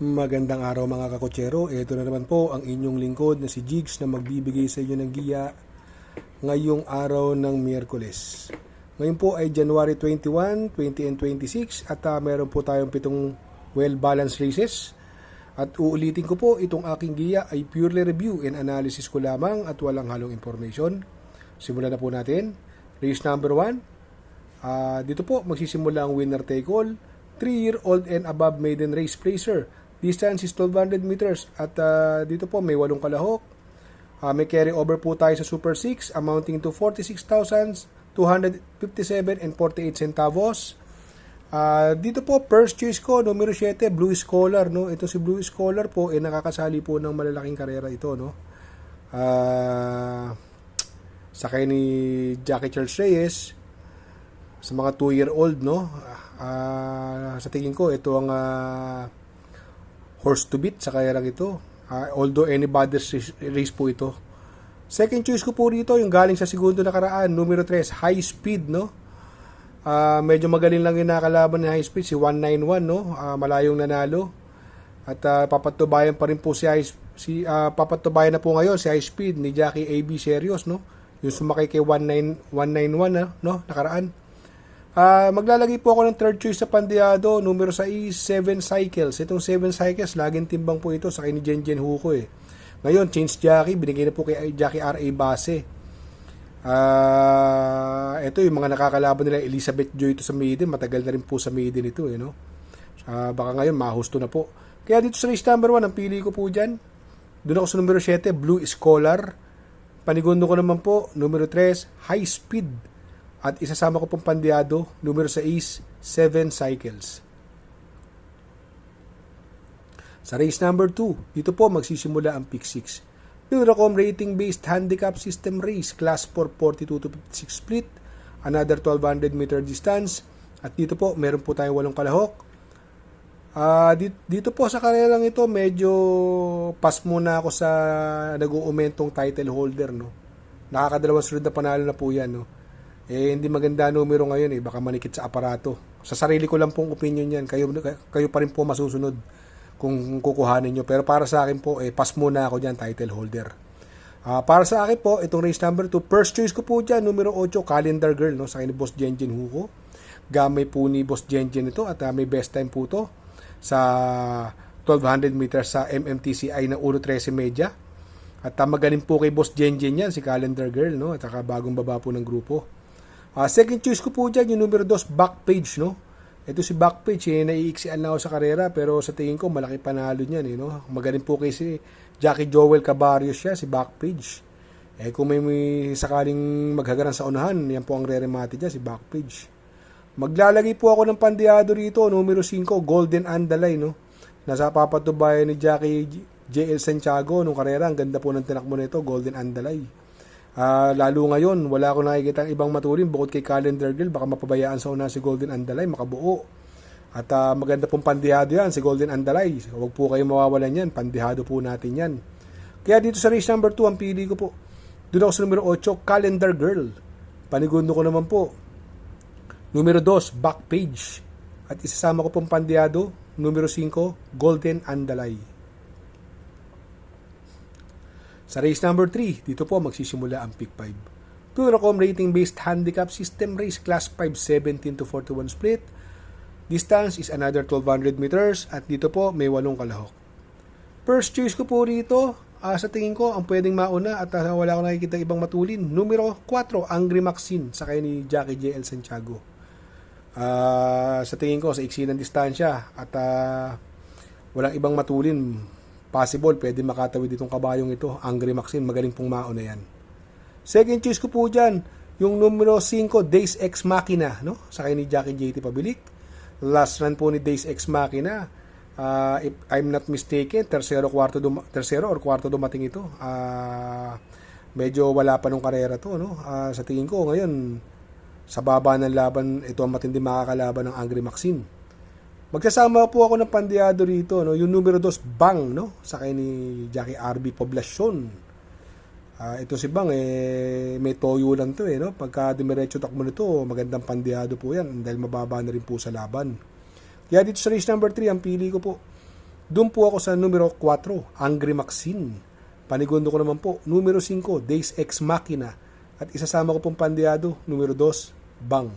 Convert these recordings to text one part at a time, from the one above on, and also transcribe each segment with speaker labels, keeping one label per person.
Speaker 1: Magandang araw mga kakotsero. Ito na naman po ang inyong lingkod na si Jigs na magbibigay sa inyo ng giya ngayong araw ng Miyerkules. Ngayon po ay January 21, 2026 at meron po tayong 7 well-balanced races. At uulitin ko po, itong aking giya ay purely review and analysis ko lamang at walang halong information. Simulan na po natin. Race number 1. Dito po magsisimula ang winner take all. 3-year-old and above maiden race placer. Distance is 1,200 meters at dito po may 8 kalahok. May carry over po tayo sa Super 6 amounting to 46,257 and 48 centavos. Dito po first choice ko numero 7 Blue Scholar, no. Ito si Blue Scholar po nakakasali po ng malalaking karera ito, no. Sakay ni Jackie Charles Reyes sa mga 2-year-old, no. Sa tingin ko ito ang horse to beat sa karerang ito. Although anybody's race po ito. Second choice ko po rito yung galing sa segundo nakaraan, numero 3, High Speed, no. Medyo magaling lang yung nakalaban ni High Speed, si 191, no. Malayong nanalo. At papatubayan pa rin po papatubayan na po ngayon si High Speed ni Jackie AB Serios, no. Yung sumakay kay 191, no, nakaraan. Maglalagay po ako ng third choice sa Pandiado, numero 6, 7 Cycles. Itong 7 Cycles, laging timbang po ito sa kay ni Jenjen Huko eh. Ngayon, change jockey, binigay na po kay Jackie R.A. Base. Ito yung mga nakakalaban nila, Elizabeth Joy ito sa maiden, matagal na rin po sa maiden ito eh, no? Baka ngayon, mahusto na po. Kaya dito sa race number 1, ang pili ko po dyan, doon ako sa numero 7, Blue Scholar. Panigundo ko naman po, numero 3, High Speed. At isasama ko pong Pandiado, numero 6, 7 Cycles. Sa race number 2, dito po magsisimula ang pick 6. Eurocom rating-based handicap system race, class 4, 42 to 56 split, another 1,200 meter distance. At dito po, meron po tayong 8 kalahok. Dito po sa karerang ito, medyo pass muna ako sa nag-uumentong title holder, no. Nakakadalawang sunod na panalo na po yan, no. Hindi maganda numero ngayon baka manikit sa aparato. Sa sarili ko lang pong opinion yan. Kayo pa rin po masusunod kung kukuhanin nyo. Pero para sa akin po, pass muna ako dyan, title holder. Para sa akin po, itong race number 2, first choice ko po dyan, numero 8, Calendar Girl, no, sa akin ni Boss Jenjen Huko. Gamay po ni Boss Jenjen ito at may best time po to sa 1,200 meters sa MMTCI na 1:13 media. At magaling po kay Boss Jenjen yan, si Calendar Girl, no, at bagong baba po ng grupo. Second choice ko po dyan, yung numero 2, Backpage, no. Ito si Backpage, naiiksian na ako sa karera, pero sa tingin ko, malaki panalo niyan, no. Magaling po kay si Jackie Joel Cabarios siya, si Backpage. Kung may sakaling maghagaran sa unahan, yan po ang re-remate dyan, si Backpage. Maglalagay po ako ng Pandiado rito, numero 5, Golden Andalay, no. Nasa papatubayan ni Jackie JL Santiago nung karera, ang ganda po ng tinakbo nito, Golden Andalay. Lalo ngayon, wala akong nakikita ang ibang matulin bukod kay Calendar Girl. Baka mapabayaan sa una si Golden Andalay, makabuo. At maganda pong Pandihado yan, si Golden Andalay. Huwag po kayo mawawalan yan, Pandihado po natin yan. Kaya dito sa race number 2, ang pili ko po, doon ako sa numero 8, Calendar Girl. Panigundo ko naman po, numero 2, Backpage. At isasama ko pong Pandihado, numero 5, Golden Andalay. Sa race number 3, dito po magsisimula ang pick 5. Eurocom rating-based handicap system race, class 5, 17 to 41 split. Distance is another 1,200 meters at dito po may 8 kalahok. First choice ko po rito, sa tingin ko ang pwedeng mauna at wala ko nakikita ibang matulin. Numero 4, Angry Maxine, sakay ni Jackie JL Santiago. Sa tingin ko sa iksi ng distansya at walang ibang matulin. Possible, pwede makatawid itong kabayong ito. Angry Maxine, magaling pong mauna yan. Second choice ko po dyan, yung numero 5, Days Ex Machina, no? Sakay ni Jackie JT Pabilik. Last run po ni Days Ex Machina. If I'm not mistaken, tercero or kwarto dumating ito. Medyo wala pa nung karera to, no? Sa tingin ko ngayon, sa baba ng laban, ito ang matindi makakalaban ng Angry Maxine. Magsasama po ako ng Pandiado rito, no? Yung numero 2, Bang, no? Sakay ni Jackie RB Poblacion. Ito si Bang, may toyo lang to, no? Pagka dumiretso takbo nito, magandang Pandiado po yan dahil mababa na rin po sa laban. Kaya dito sa race number 3, ang pili ko po, Doon po ako sa numero 4, Angry Maxine. Panigundo ko naman po, numero 5, Days Ex Machina. At isasama ko pong pandiado, numero 2, Bang.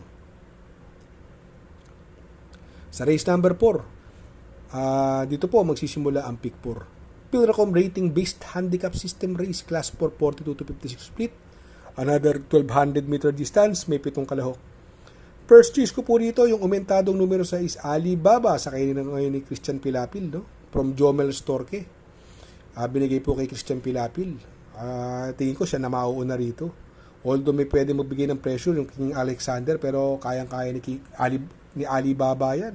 Speaker 1: Sa race number 4, dito po magsisimula ang pick 4. Pilracom rating based handicap system race class 4 42 to 56 split. Another 1200 meter distance, may 7 kalahok. First choice ko po dito yung umentadong numero 6, Alibaba, sa kainin ngayon ni Christian Pilapil, no? From Jomel Storke. Binigay po kay Christian Pilapil. Tingin ko siya na mauuna rito. Although may pwede magbigay ng pressure yung King Alexander, pero kayang-kaya ni Alibaba yan.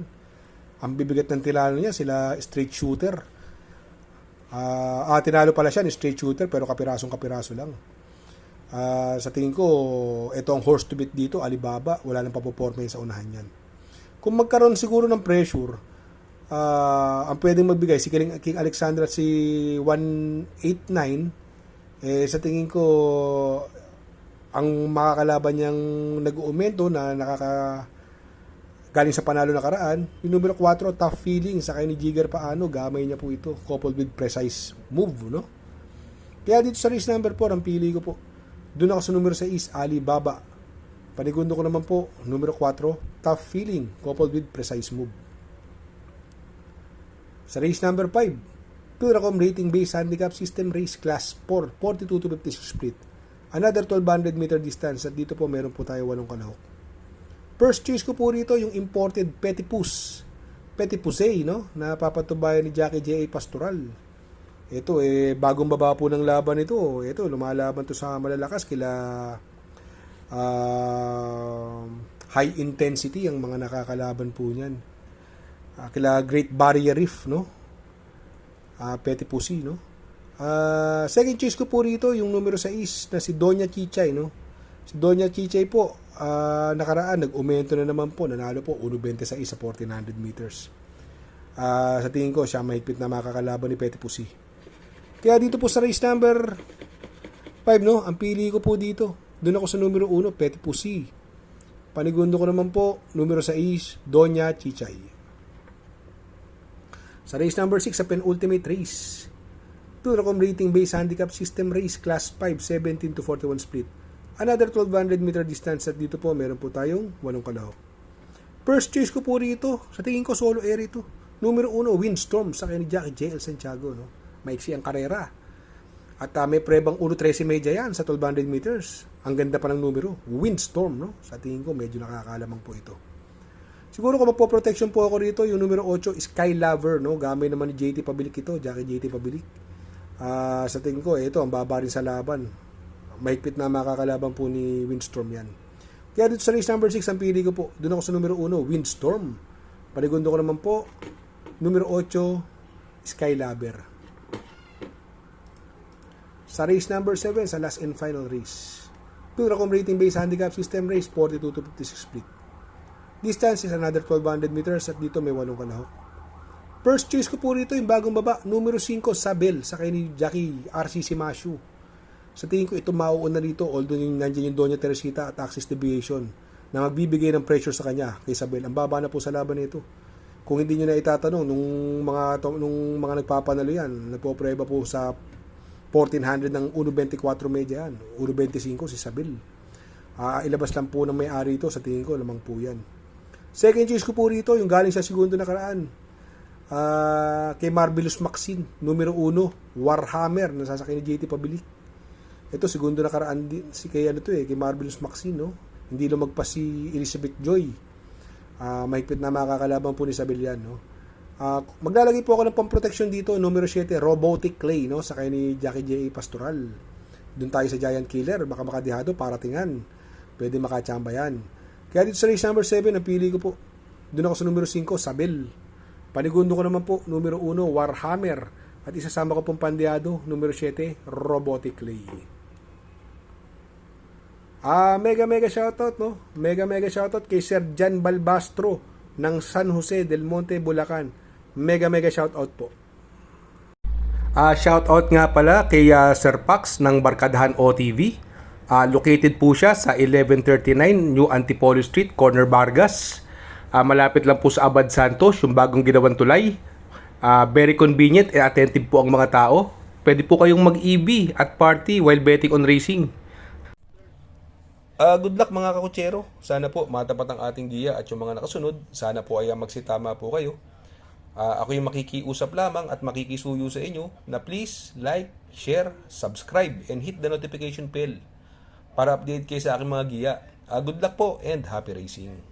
Speaker 1: Ang bibigat ng tilano niya, sila straight shooter. Tinalo pala siya ni straight shooter, pero kapirasong-kapiraso lang. Sa tingin ko, ito ang horse to beat dito, Alibaba. Wala nang papoporma sa unahan yan. Kung magkaroon siguro ng pressure, ang pwedeng magbigay si King Alexander at si 189, sa tingin ko ang makakalaban niyang nag-uumento na galing sa panalo na karaan, yung numero 4, Tough Feeling, sa kay ni Jigger Paano, gamay niya po ito, coupled with precise move, no? Kaya dito sa race number 4, ang pili ko po, doon ako sa numero 6, Alibaba. Panigundo ko naman po, numero 4, Tough Feeling, coupled with precise move. Sa race number 5, Pilracom rating based handicap system race class 4, 42 to 56 split. Another 1200 meter distance, at dito po meron po tayo 8 kalahok. First choice ko po rito yung imported Petit Pousse, no? Na papatubayan ni Jackie J.A. Pastoral. Ito bagong baba po ng laban ito. Ito lumalaban to sa malalakas kila high intensity ang mga nakakalaban po niyan. Kila Great Barrier Reef, no? Petit Pousse, no? Second choice ko po rito yung numero 6 na si Doña Chichay, no? Si Doña Chichay po, nakaraan nag-umento na naman po, nanalo po 1.26 sa 1400 meters. Sa tingin ko siya mahigpit na makakalaban ni Petit Pousse. Kaya dito po sa race number 5, no, ang pili ko po dito, doon ako sa numero 1, Petit Pousse. Panigundo ko naman po numero 6, Doña Chichay. Sa race number 6, sa penultimate race, Pilracom rating based handicap system race class 5, 17 to 41 split. Another 1200 meter distance, at dito po meron po tayong 8 kalahok. First choice ko po rito, sa tingin ko solo air ito. Numero 1, Windstorm, sa kanya ni Jackie J.L. Santiago, no? Maiksi ang karera. At may prebang 1.13 medya yan sa 1200 meters. Ang ganda pa ng numero, Windstorm, no? Sa tingin ko medyo nakakalamang po ito. Siguro kung magpo-protection po ako rito, yung numero 8, Sky Lover, no? Gamay naman ni JT Pabilik ito, Jackie JT Pabilik. Sa tingin ko, ito ang baba rin sa laban. Mahigpit na makakalaban po ni Windstorm yan. Kaya dito sa race number 6, ang pili ko po, doon ako sa numero 1, Windstorm. Panigundo ko naman po, numero 8, Sky Lover. Sa race number 7, sa last and final race, Pilracom rating based handicap system race 42 to 56 split. Distance is another 1200 meters, at dito may 8 kalahok. First choice ko po rito yung bagong baba, numero 5, Sabel, sa kay ni Jackie RCC Mashu. Sa tingin ko ito mauuna dito, although nandiyan yung Doña Teresita at Axis Deviation na magbibigay ng pressure sa kanya kay Sabel. Ang baba na po sa laban nito. Kung hindi niyo na itatanong, nung mga nagpapanalo yan, nagpo-prueba po sa 1400 ng 1.24 medya yan, 1.25 si Sabel. Ilabas lang po ng may-ari ito, sa tingin ko lamang po yan. Second choice ko po rito, yung galing sa segundo na karaan, kay Marvelous Maxine, numero 1, Warhammer, nasasakay ni JT Pabilik. Ito segundo na karaan din kay kay Marvelous Maxine, no? Hindi lumagpas si Elizabeth Joy. Mahigpit na makakalaban po ni Sabel yan, no? Maglalagay po ako ng pang-protection dito, numero 7, Robotic Clay, no? Sa kay ni Jackie J.A. Pastoral. Doon tayo sa Giant Killer, baka makadihado, paratingan. Pwede makachamba yan. Kaya dito sa race number 7, ang pili ko po, doon ako sa numero 5, Sabel. Panigundo ko naman po, numero 1, Warhammer. At isasama ko pong pandiado, numero 7, Robotic Clay. Mega shoutout, no? Mega shoutout kay Sir Jan Balbastro ng San Jose del Monte, Bulacan. Mega shoutout po. Shoutout nga pala kay Sir Pax ng Barkadahan OTV. Located po siya sa 1139 New Antipolo Street, Corner Vargas. Malapit lang po sa Abad Santos, yung bagong ginawang tulay. Very convenient and attentive po ang mga tao. Pwede po kayong mag-EB at party while betting on racing. Good luck mga kakutsero. Sana po matapat ang ating giya at yung mga nakasunod. Sana po ay magsitama po kayo. Ako yung makikiusap lamang at makikisuyo sa inyo na please like, share, subscribe, and hit the notification bell para update kayo sa aking mga giya. Good luck po and happy racing!